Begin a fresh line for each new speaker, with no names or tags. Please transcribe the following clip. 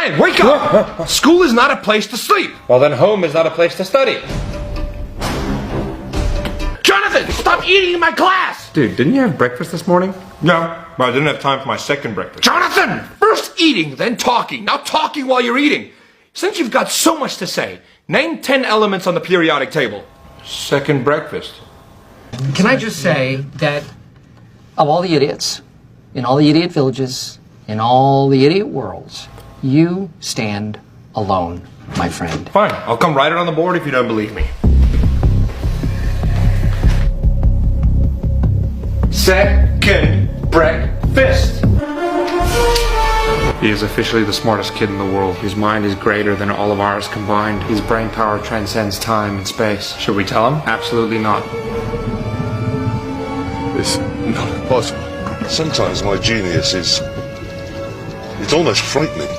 Hey, wake up! School is not a place to sleep.
Well, then home is not a place to study.
Jonathan, stop eating in my class!
Dude, didn't you have breakfast this morning?
No, but I didn't have time for my second breakfast. Jonathan! First eating, then talking. Now talking while you're eating. Since you've got so much to say, name 10 elements on the periodic table. Second breakfast.
Can I just say that of all the idiots, in all the idiot villages, in all the idiot worlds, you stand alone, my friend.
Fine, I'll come write it on the board if you don't believe me. Second breakfast.
He is officially the smartest kid in the world. His mind is greater than all of ours combined. His brain power transcends time and space. Should we tell him? Absolutely not.
It's not possible.
Sometimes my genius is... it's almost frightening.